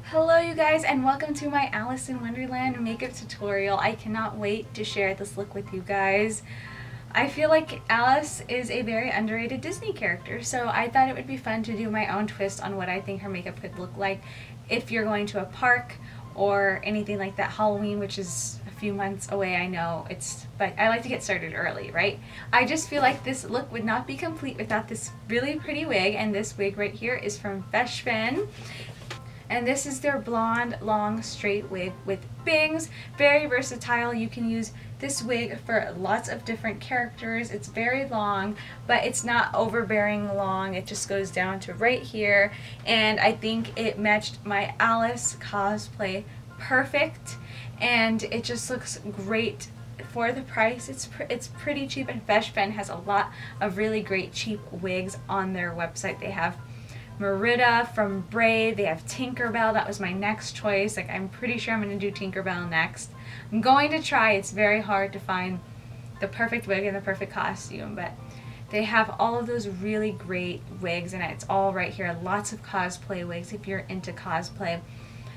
Hello you guys, and welcome to my Alice in Wonderland makeup tutorial. I cannot wait to share this look with you guys. I feel like Alice is a very underrated Disney character, so I thought it would be fun to do my own twist on what I think her makeup could look like if you're going to a park or anything like that. Halloween, which is a few months away, I know, but I like to get started early, right? I just feel like this look would not be complete without this really pretty wig, and this wig right here is from Feshfen. And this is their blonde, long, straight wig with bangs. Very versatile. You can use this wig for lots of different characters. It's very long, but it's not overbearing long. It just goes down to right here. And I think it matched my Alice cosplay perfect. And it just looks great for the price. It's pretty cheap, and Feshfen has a lot of really great cheap wigs on their website. They have Merida from Braid. They have Tinkerbell. That was my next choice. Like, I'm pretty sure I'm going to do Tinkerbell next. I'm going to try. It's very hard to find the perfect wig and the perfect costume, but they have all of those really great wigs, and it's all right here. Lots of cosplay wigs if you're into cosplay.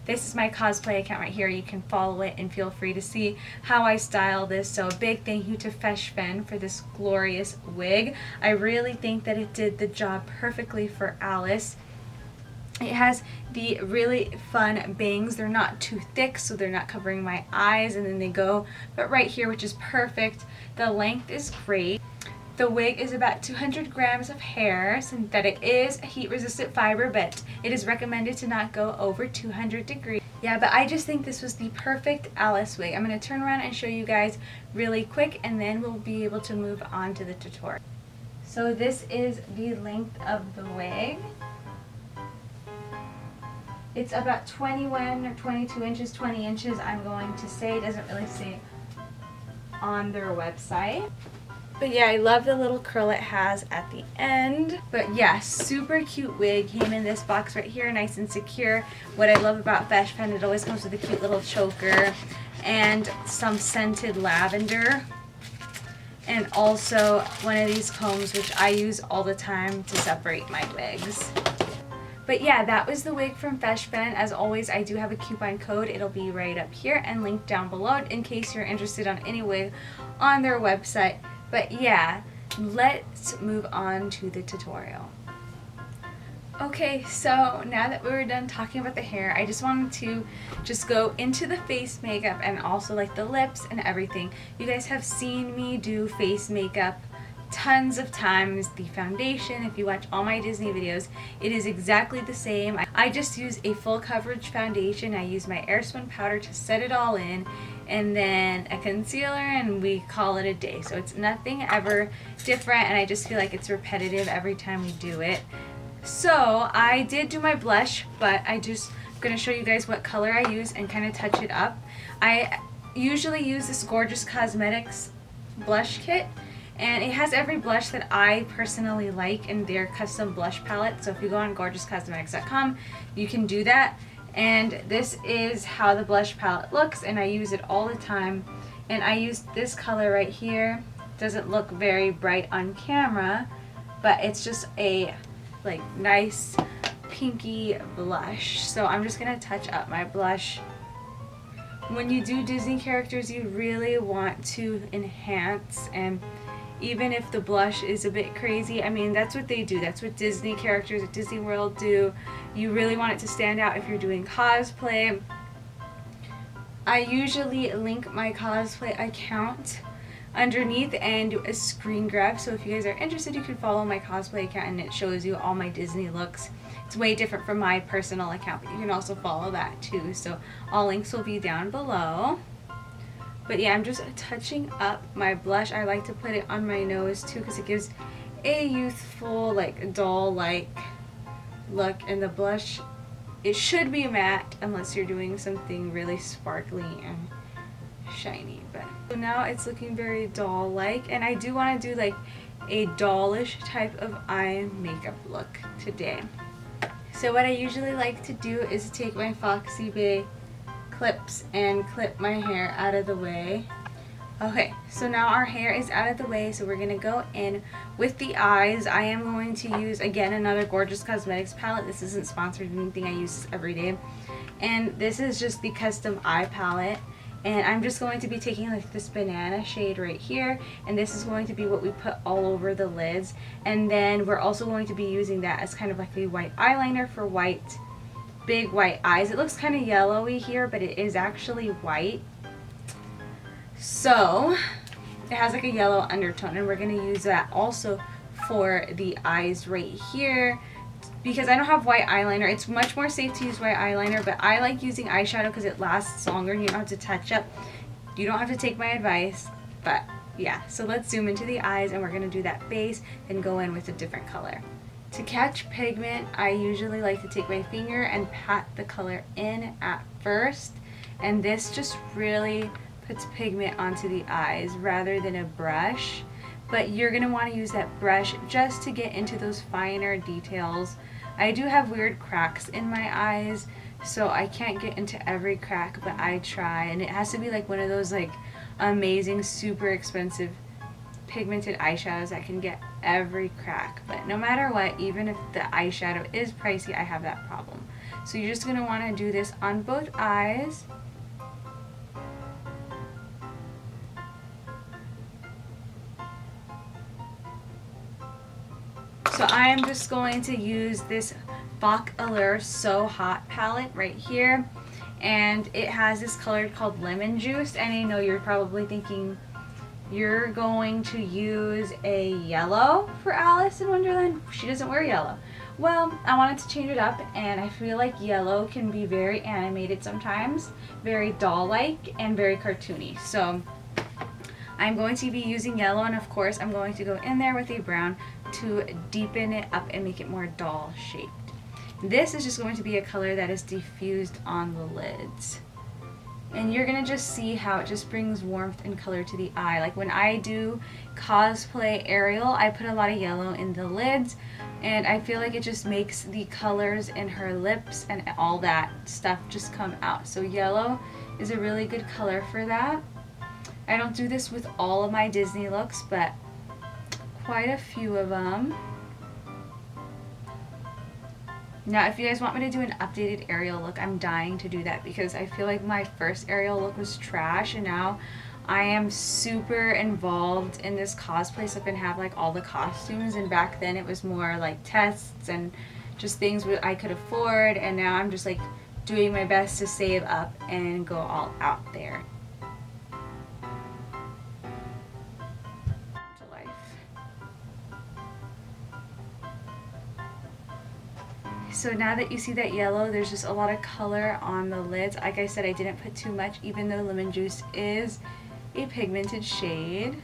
This is my cosplay account right here. You can follow it and feel free to see how I style this. So a big thank you to Feshfen for this glorious wig. I really think that it did the job perfectly for Alice. It has the really fun bangs. They're not too thick, so they're not covering my eyes, and then they go but right here, which is perfect. The length is great. The wig is about 200 grams of hair. Synthetic is heat-resistant fiber, but it is recommended to not go over 200 degrees. Yeah, but I just think this was the perfect Alice wig. I'm going to turn around and show you guys really quick, and then we'll be able to move on to the tutorial. So this is the length of the wig. It's about 21 or 22 inches, 20 inches, I'm going to say. It doesn't really say on their website. But yeah, I love the little curl it has at the end. But yeah, super cute wig. Came in this box right here, nice and secure. What I love about Feshfen, it always comes with a cute little choker and some scented lavender. And also one of these combs, which I use all the time to separate my wigs. But yeah, that was the wig from Feshfen. As always, I do have a coupon code. It'll be right up here and linked down below in case you're interested on any wig on their website. But yeah, let's move on to the tutorial. Okay, so now that we were done talking about the hair, I just wanted to just go into the face makeup and also like the lips and everything. You guys have seen me do face makeup tons of times. The foundation, if you watch all my Disney videos, it is exactly the same. I just use a full coverage foundation. I use my Airspun powder to set it all in, and then a concealer, and we call it a day. So it's nothing ever different, and I just feel like it's repetitive every time we do it. So I did do my blush, but I'm going to show you guys what color I use and kind of touch it up. I usually use this Gorgeous Cosmetics blush kit, and it has every blush that I personally like in their custom blush palette. So if you go on gorgeouscosmetics.com, you can do that. And this is how the blush palette looks, and I use it all the time. And I used this color right here. Doesn't look very bright on camera, but it's just a like nice pinky blush. So I'm just gonna touch up my blush. When you do Disney characters, you really want to enhance, and even if the blush is a bit crazy, I mean, that's what they do. That's what Disney characters at Disney World do. You really want it to stand out if you're doing cosplay. I usually link my cosplay account underneath and do a screen grab. So if you guys are interested, you can follow my cosplay account, and it shows you all my Disney looks. It's way different from my personal account, but you can also follow that too. So all links will be down below. But yeah, I'm just touching up my blush. I like to put it on my nose too because it gives a youthful, like doll-like look. And the blush, it should be matte unless you're doing something really sparkly and shiny. But so now it's looking very doll-like, and I do want to do like a dollish type of eye makeup look today. So what I usually like to do is take my Foxy Bay clips and clip my hair out of the way. Okay, so now our hair is out of the way, so we're going to go in with the eyes. I am going to use, again, another Gorgeous Cosmetics palette. This isn't sponsored or anything. I use this every day. And this is just the custom eye palette. And I'm just going to be taking like this banana shade right here. And this is going to be what we put all over the lids. And then we're also going to be using that as kind of like a white eyeliner for white, big white eyes. It looks kind of yellowy here, but it is actually white. So it has like a yellow undertone, and we're going to use that also for the eyes right here. Because I don't have white eyeliner, it's much more safe to use white eyeliner, but I like using eyeshadow because it lasts longer and you don't have to touch up. You don't have to take my advice, but yeah. So let's zoom into the eyes, and we're going to do that base and go in with a different color. To catch pigment, I usually like to take my finger and pat the color in at first, and this just really puts pigment onto the eyes rather than a brush. But you're going to want to use that brush just to get into those finer details. I do have weird cracks in my eyes, so I can't get into every crack, but I try. And it has to be like one of those like amazing, super expensive pigmented eyeshadows that can get every crack. But no matter what, even if the eyeshadow is pricey, I have that problem. So you're just going to want to do this on both eyes. So I am just going to use this Bach Allure So Hot palette right here. And it has this color called Lemon Juice. And I know you're probably thinking you're going to use a yellow for Alice in Wonderland. She doesn't wear yellow. Well, I wanted to change it up, and I feel like yellow can be very animated sometimes, very doll-like, and very cartoony. So I'm going to be using yellow, and of course I'm going to go in there with a brown to deepen it up and make it more doll shaped. This is just going to be a color that is diffused on the lids. And you're going to just see how it just brings warmth and color to the eye. Like when I do cosplay Ariel, I put a lot of yellow in the lids, and I feel like it just makes the colors in her lips and all that stuff just come out. So yellow is a really good color for that. I don't do this with all of my Disney looks, but quite a few of them. Now, if you guys want me to do an updated Ariel look, I'm dying to do that because I feel like my first Ariel look was trash, and now I am super involved in this cosplay so I can have like all the costumes, and back then it was more like tests and just things I could afford, and now I'm just like doing my best to save up and go all out there. So now that you see that yellow, there's just a lot of color on the lids. Like I said, I didn't put too much, even though Lemon Juice is a pigmented shade.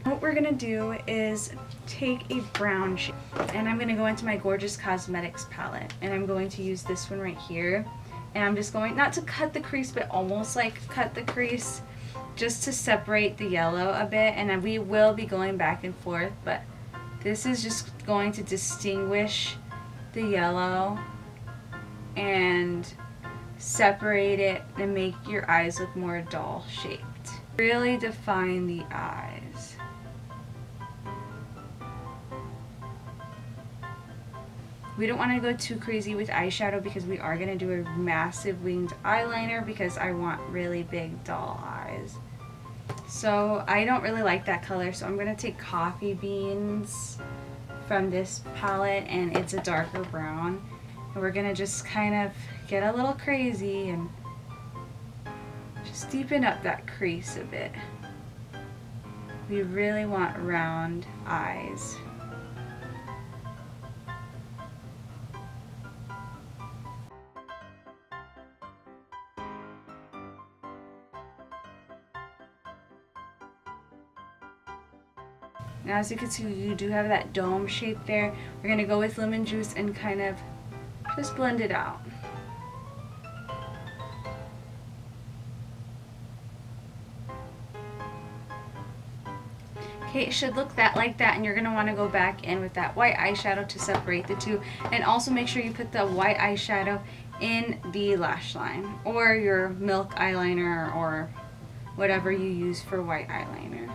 What we're gonna do is take a brown shade, and I'm gonna go into my Gorgeous Cosmetics palette, and I'm going to use this one right here. And I'm just going, not to cut the crease, but almost like cut the crease, just to separate the yellow a bit. And we will be going back and forth, but this is just going to distinguish the yellow and separate it and make your eyes look more doll shaped. Really define the eyes. We don't want to go too crazy with eyeshadow because we are going to do a massive winged eyeliner because I want really big doll eyes. So I don't really like that color, so I'm going to take Coffee Beans from this palette, and it's a darker brown. And we're going to just kind of get a little crazy and just deepen up that crease a bit. We really want round eyes. Now, as you can see, you do have that dome shape there. We're going to go with Lemon Juice and kind of just blend it out. Okay, it should look like that, and you're going to want to go back in with that white eyeshadow to separate the two. And also make sure you put the white eyeshadow in the lash line, or your milk eyeliner, or whatever you use for white eyeliner.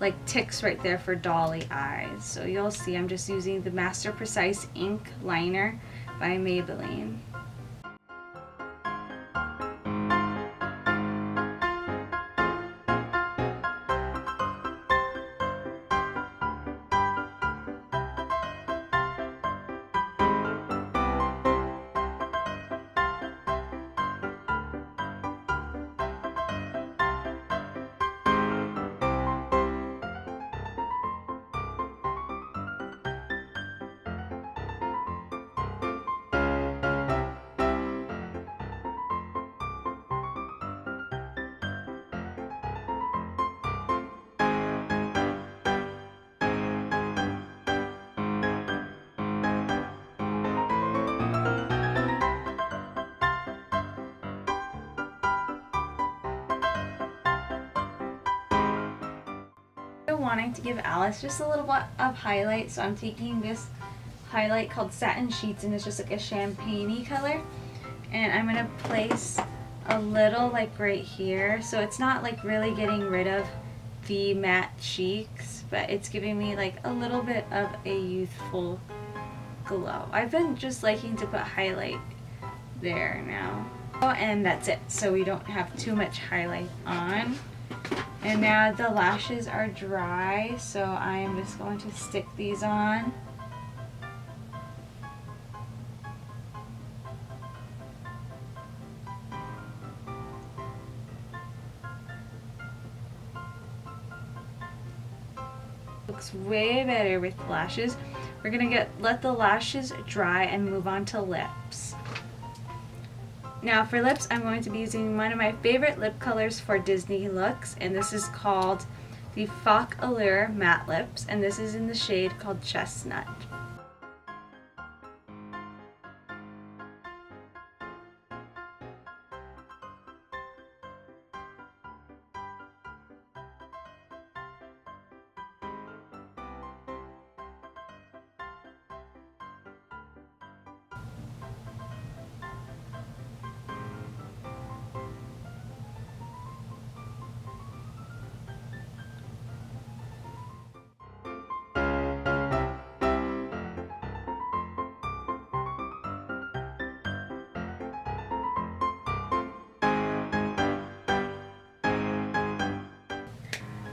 Like ticks right there for dolly eyes. So you'll see I'm just using the Master Precise Ink Liner by Maybelline. Wanting to give Alice just a little bit of highlight, so I'm taking this highlight called Satin Sheets, and it's just like a champagne-y color, and I'm gonna place a little like right here, so it's not like really getting rid of the matte cheeks, but it's giving me like a little bit of a youthful glow. I've been just liking to put highlight there now. Oh, and that's it, so we don't have too much highlight on. And now the lashes are dry, so I am just going to stick these on. Looks way better with lashes. We're gonna let the lashes dry and move on to lips. Now for lips, I'm going to be using one of my favorite lip colors for Disney looks, and this is called the Faux Allure Matte Lips, and this is in the shade called Chestnut.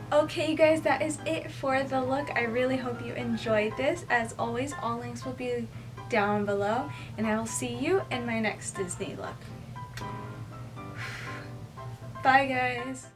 Okay, you guys, that is it for the look. I really hope you enjoyed this. As always, all links will be down below, and I will see you in my next Disney look. Bye, guys.